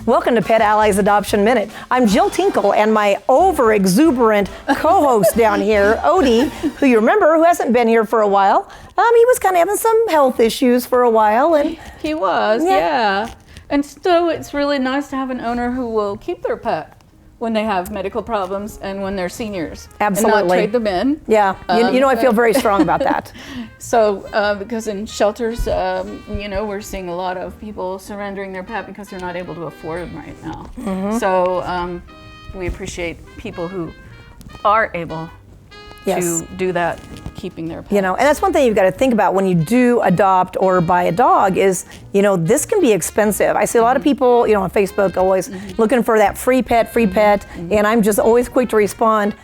Welcome to Pet Allies Adoption Minute. I'm Jill Tinkel, and my over-exuberant co-host down here, Odie, who you remember, who hasn't been here for a while. He was kind of having some health issues for a while. And he was, yeah. And so it's really nice to have an owner who will keep their pet when they have medical problems and when they're seniors. Absolutely. And not trade them in. Yeah, you know, I feel very strong about that. So, because in shelters, you know, we're seeing a lot of people surrendering their pet because they're not able to afford them right now. Mm-hmm. So, we appreciate people who are able to do that, keeping their pets. You know, and that's one thing you've got to think about when you do adopt or buy a dog is, you know, this can be expensive. I see a lot of people, you know, on Facebook always looking for that free pet, and I'm just always quick to respond,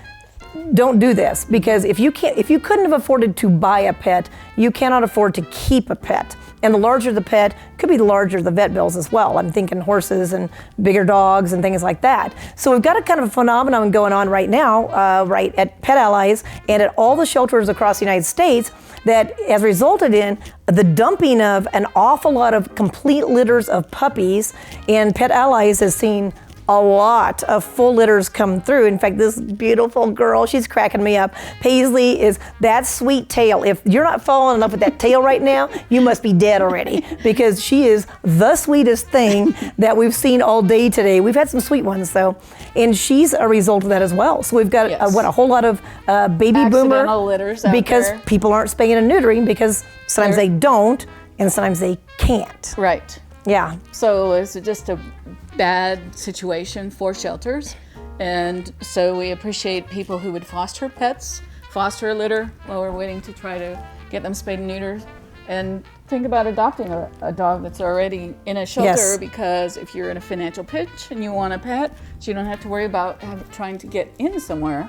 don't do this, because if you couldn't have afforded to buy a pet, you cannot afford to keep a pet. And the larger the pet, could be the larger the vet bills as well. I'm thinking horses and bigger dogs and things like that. So we've got a kind of a phenomenon going on right now, right at Pet Allies and at all the shelters across the United States that has resulted in the dumping of an awful lot of complete litters of puppies. And Pet Allies has seen a lot of full litters come through. In fact, this beautiful girl, she's cracking me up. Paisley is that sweet tail. If you're not falling in love with that tail right now, you must be dead already, because she is the sweetest thing that we've seen all day today. We've had some sweet ones though, and she's a result of that as well. So we've got a whole lot of baby boomer litters out because there. People aren't spaying and neutering because sometimes they don't and sometimes they can't. Right. Yeah. So it's just a bad situation for shelters, and so we appreciate people who would foster pets, foster a litter while we're waiting to try to get them spayed and neutered, and think about adopting a dog that's already in a shelter, because if you're in a financial pinch and you want a pet, you don't have to worry about trying to get in somewhere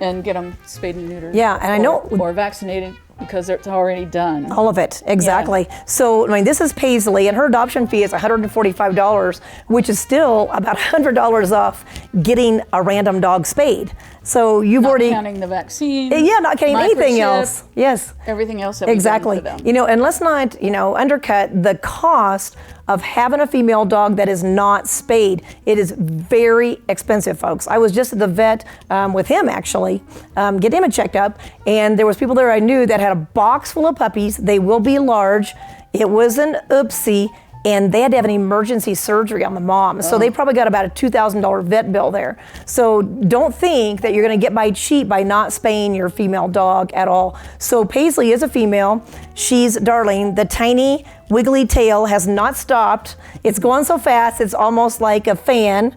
and get them spayed and neutered. Yeah, and I know or vaccinated, because it's already done. All of it, exactly. Yeah. So, I mean, this is Paisley, and her adoption fee is $145, which is still about $100 off getting a random dog spayed. So you've not already counting the vaccine. Yeah, not counting anything else. Yes. Everything else that we've done for them. You know, and let's not, you know, undercut the cost of having a female dog that is not spayed. It is very expensive, folks. I was just at the vet with him, actually, getting him checked up, and there was people there I knew that had a box full of puppies. They will be large. It was an oopsie, and they had to have an emergency surgery on the mom. So they probably got about a $2,000 vet bill there. So don't think that you're gonna get by cheap by not spaying your female dog at all. So Paisley is a female. She's darling. The tiny wiggly tail has not stopped. It's going so fast, it's almost like a fan.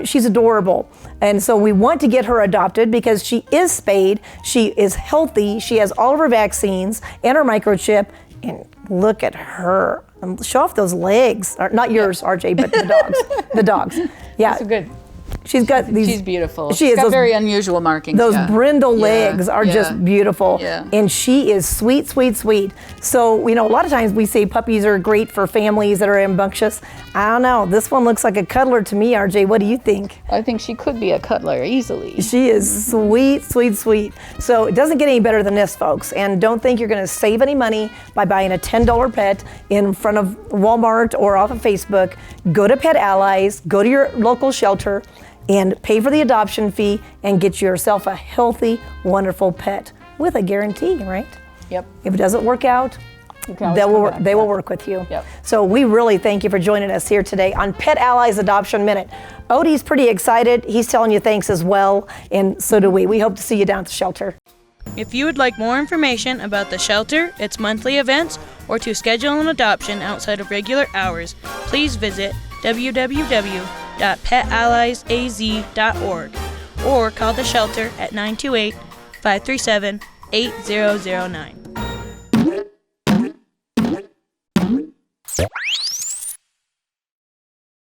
She's adorable. And so we want to get her adopted because she is spayed, she is healthy, she has all of her vaccines and her microchip, and look at her. Show off those legs. Not yours, RJ, but the dogs. The dogs. Yeah. That's good. She's got these. She's beautiful. She's got very unusual markings. Those brindle legs are just beautiful. Yeah. And she is sweet, sweet, sweet. So, you know, a lot of times we say puppies are great for families that are rambunctious. I don't know. This one looks like a cuddler to me, RJ. What do you think? I think she could be a cuddler easily. She is sweet, sweet, sweet. So it doesn't get any better than this, folks. And don't think you're going to save any money by buying a $10 pet in front of Walmart or off of Facebook. Go to Pet Allies, go to your local shelter, and pay for the adoption fee and get yourself a healthy, wonderful pet with a guarantee, right? Yep. If it doesn't work out, they will work with you. Yep. So we really thank you for joining us here today on Pet Allies Adoption Minute. Odie's pretty excited. He's telling you thanks as well, and so do we. We hope to see you down at the shelter. If you would like more information about the shelter, its monthly events, or to schedule an adoption outside of regular hours, please visit www.PetAlliesAz.org or call the shelter at 928-537-8009.